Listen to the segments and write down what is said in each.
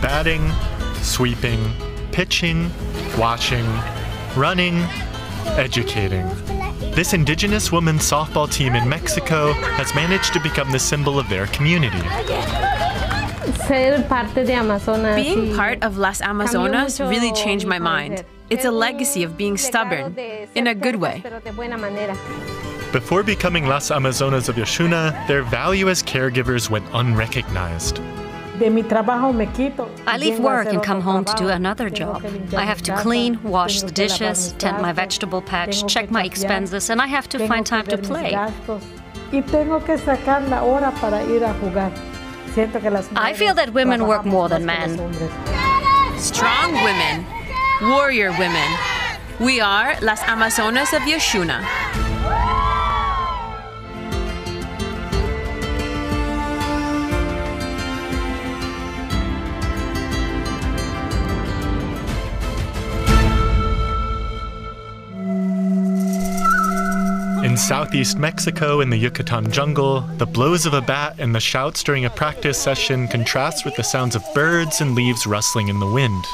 batting, sweeping, pitching, washing, running, educating. This indigenous women's softball team in Mexico has managed to become the symbol of their community. Being part of Las Amazonas really changed my mind. It's a legacy of being stubborn, in a good way. Before becoming Las Amazonas of Yaxuna, their value as caregivers went unrecognized. I leave work and come home to do another job. I have to clean, wash the dishes, tend my vegetable patch, check my expenses, and I have to find time to play. I feel that women work more than men. Strong women, warrior women. We are Las Amazonas of Yaxuna. In southeast Mexico, in the Yucatan jungle, the blows of a bat and the shouts during a practice session contrast with the sounds of birds and leaves rustling in the wind.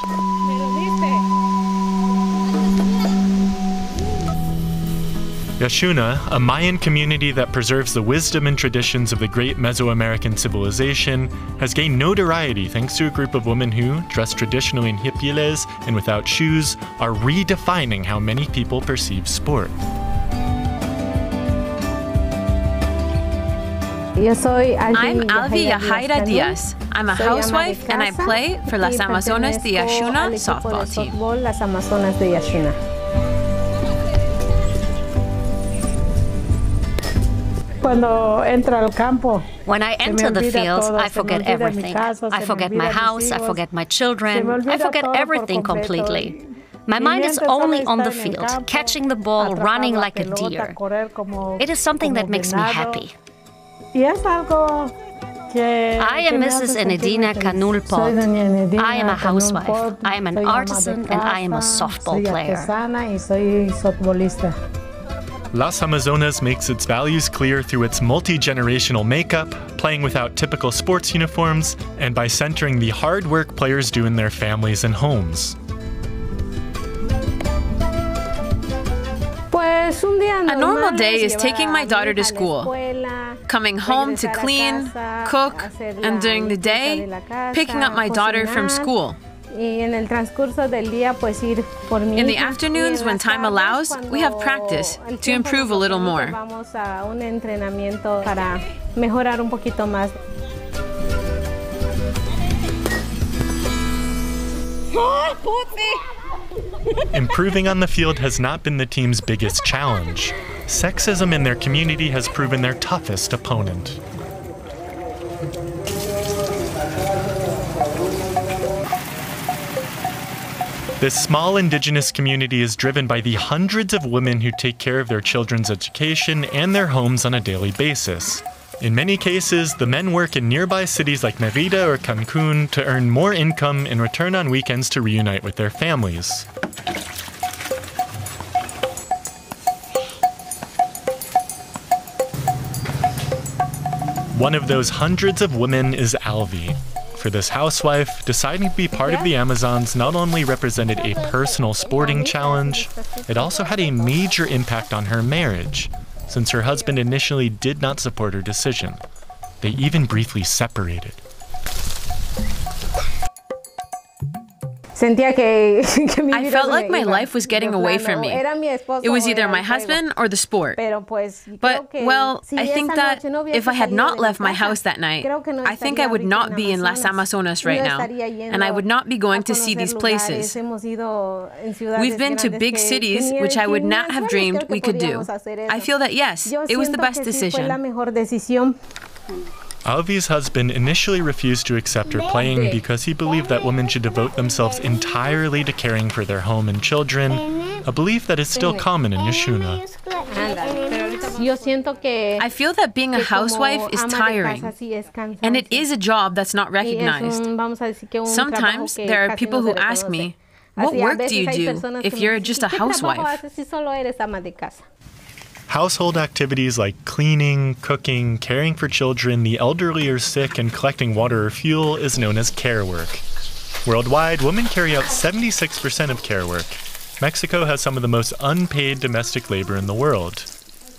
Yaxuna, a Mayan community that preserves the wisdom and traditions of the great Mesoamerican civilization, has gained notoriety thanks to a group of women who, dressed traditionally in hipiles and without shoes, are redefining how many people perceive sport. I'm Alvi Yajaira Diaz. I'm a housewife and I play for Las Amazonas de Yaxuna softball team. When I enter the field, I forget everything. I forget my house, I forget my children, I forget everything completely. My mind is only on the field, catching the ball, running like a deer. It is something that makes me happy. I am Mrs. Enedina Canul-Pot. I am a housewife, I am an artisan, and I am a softball player. Las Amazonas makes its values clear through its multi-generational makeup, playing without typical sports uniforms, and by centering the hard work players do in their families and homes. A normal day is taking my daughter to school, coming home to clean, cook, and during the day, picking up my daughter from school. In the afternoons, when time allows, we have practice to improve a little more. Improving on the field has not been the team's biggest challenge. Sexism in their community has proven their toughest opponent. This small indigenous community is driven by the hundreds of women who take care of their children's education and their homes on a daily basis. In many cases, the men work in nearby cities like Mérida or Cancun to earn more income and return on weekends to reunite with their families. One of those hundreds of women is Alvi. For this housewife, deciding to be part of the Amazons not only represented a personal sporting challenge, it also had a major impact on her marriage, since her husband initially did not support her decision. They even briefly separated. I felt like my life was getting away from me. It was either my husband or the sport. But, well, I think that if I had not left my house that night, I think I would not be in Las Amazonas right now, and I would not be going to see these places. We've been to big cities, which I would not have dreamed we could do. I feel that, yes, it was the best decision. Alvi's husband initially refused to accept her playing because he believed that women should devote themselves entirely to caring for their home and children, a belief that is still common in Yaxuna. I feel that being a housewife is tiring, and it is a job that's not recognized. Sometimes there are people who ask me, what work do you do if you're just a housewife? Household activities like cleaning, cooking, caring for children, the elderly or sick, and collecting water or fuel is known as care work. Worldwide, women carry out 76% of care work. Mexico has some of the most unpaid domestic labor in the world.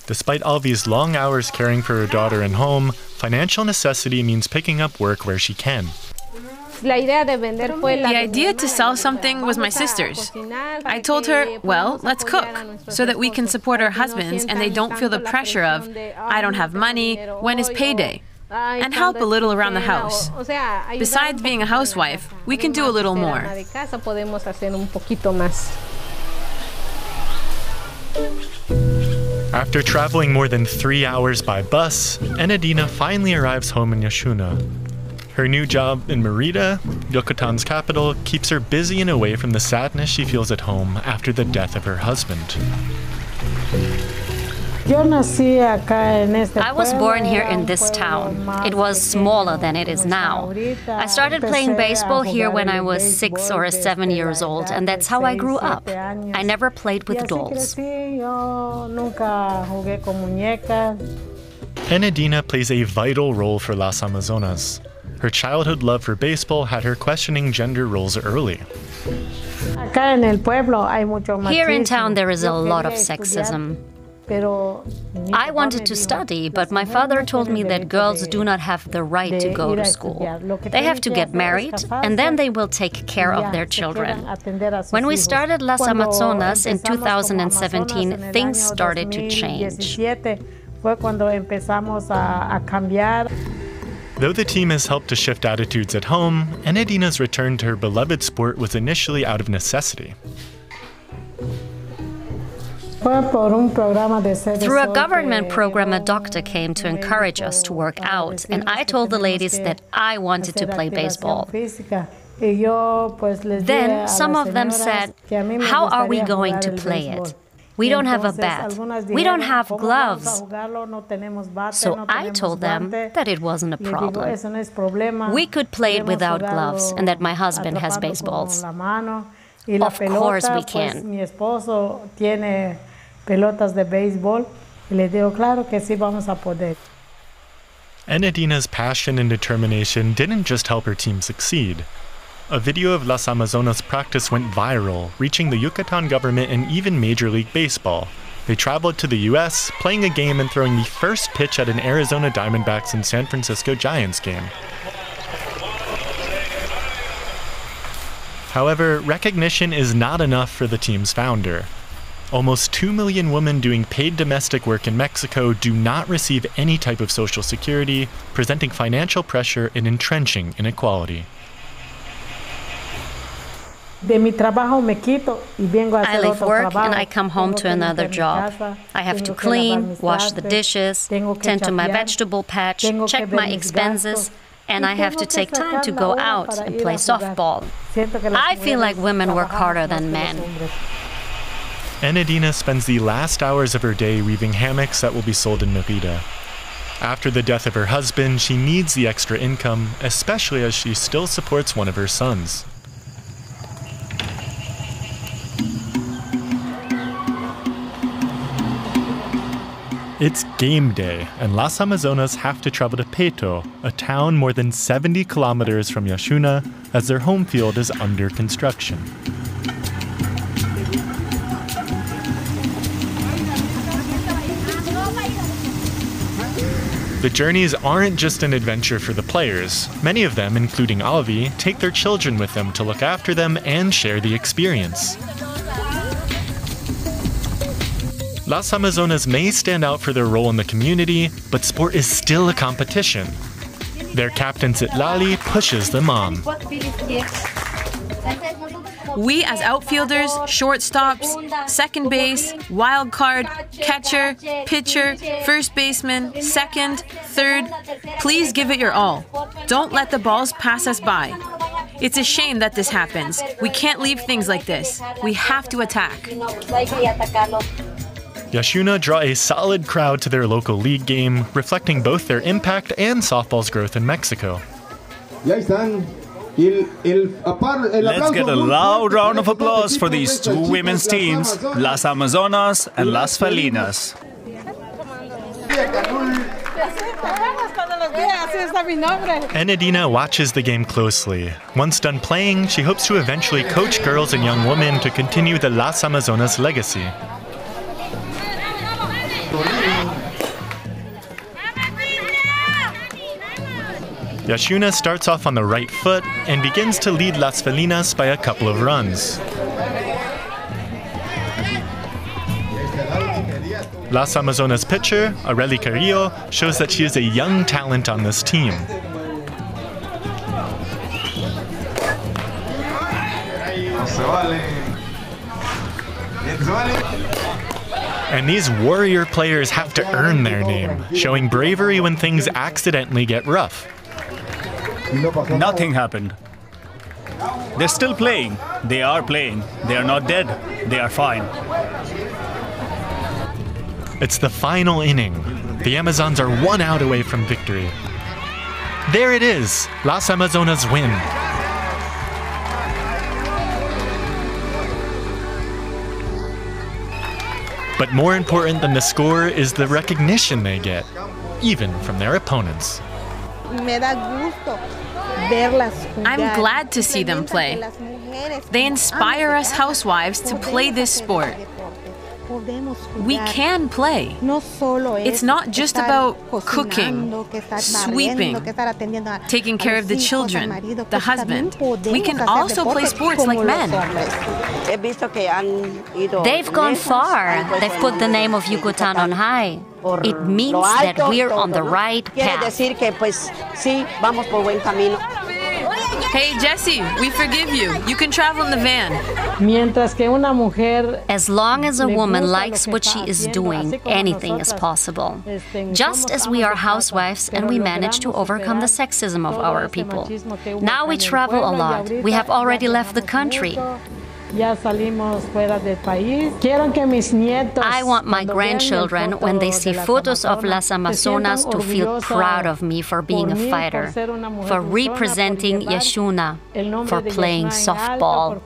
Despite Alvi's long hours caring for her daughter and home, financial necessity means picking up work where she can. The idea to sell something was my sister's. I told her, well, let's cook, so that we can support our husbands and they don't feel the pressure of, I don't have money, when is payday? And help a little around the house. Besides being a housewife, we can do a little more. After traveling more than 3 hours by bus, Enedina finally arrives home in Yaxuna. Her new job in Mérida, Yucatan's capital, keeps her busy and away from the sadness she feels at home after the death of her husband. I was born here in this town. It was smaller than it is now. I started playing baseball here when I was 6 or 7 years old, and that's how I grew up. I never played with dolls. Enedina plays a vital role for Las Amazonas. Her childhood love for baseball had her questioning gender roles early. Here in town there is a lot of sexism. I wanted to study, but my father told me that girls do not have the right to go to school. They have to get married, and then they will take care of their children. When we started Las Amazonas in 2017, things started to change. Though the team has helped to shift attitudes at home, Enedina's return to her beloved sport was initially out of necessity. Through a government program, a doctor came to encourage us to work out, and I told the ladies that I wanted to play baseball. Then some of them said, "How are we going to play it? We don't have a bat. We don't have gloves." So I told them that it wasn't a problem. We could play it without gloves, and that my husband has baseballs. Of course we can. Enedina's passion and determination didn't just help her team succeed. A video of Las Amazonas practice went viral, reaching the Yucatan government and even Major League Baseball. They traveled to the US, playing a game and throwing the first pitch at an Arizona Diamondbacks and San Francisco Giants game. However, recognition is not enough for the team's founder. Almost 2 million women doing paid domestic work in Mexico do not receive any type of social security, presenting financial pressure and entrenching inequality. I leave work and I come home to another job. I have to clean, wash the dishes, tend to my vegetable patch, check my expenses, and I have to take time to go out and play softball. I feel like women work harder than men. Enedina spends the last hours of her day weaving hammocks that will be sold in Mérida. After the death of her husband, she needs the extra income, especially as she still supports one of her sons. It's game day, and Las Amazonas have to travel to Peto, a town more than 70 kilometers from Yaxuna, as their home field is under construction. The journeys aren't just an adventure for the players. Many of them, including Alvi, take their children with them to look after them and share the experience. Las Amazonas may stand out for their role in the community, but sport is still a competition. Their captain Citlali pushes them on. We as outfielders, shortstops, second base, wild card, catcher, pitcher, first baseman, second, third, please give it your all. Don't let the balls pass us by. It's a shame that this happens. We can't leave things like this. We have to attack. Yaxuna draw a solid crowd to their local league game, reflecting both their impact and softball's growth in Mexico. Let's get a loud round of applause for these two women's teams, Las Amazonas and Las Felinas. Enedina watches the game closely. Once done playing, she hopes to eventually coach girls and young women to continue the Las Amazonas legacy. Yashuna starts off on the right foot and begins to lead Las Felinas by a couple of runs. Las Amazonas pitcher, Areli Carrillo, shows that she is a young talent on this team. And these warrior players have to earn their name, showing bravery when things accidentally get rough. Nothing happened. They're still playing. They are playing. They are not dead. They are fine. It's the final inning. The Amazons are 1 out away from victory. There it is! Las Amazonas win. But more important than the score is the recognition they get, even from their opponents. I'm glad to see them play. They inspire us housewives to play this sport. We can play. It's not just about cooking, sweeping, taking care of the children, the husband. We can also play sports like men. They've gone far. They've put the name of Yucatan on high. It means that we're on the right path. Hey, Jessie, we forgive you. You can travel in the van. As long as a woman likes what she is doing, anything is possible. Just as we are housewives and we manage to overcome the sexism of our people. Now we travel a lot. We have already left the country. I want my grandchildren, when they see photos of Las Amazonas, to feel proud of me for being a fighter, for representing Yashuna, for playing softball.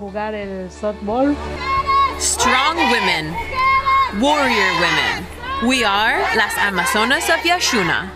Strong women, warrior women. We are Las Amazonas of Yashuna.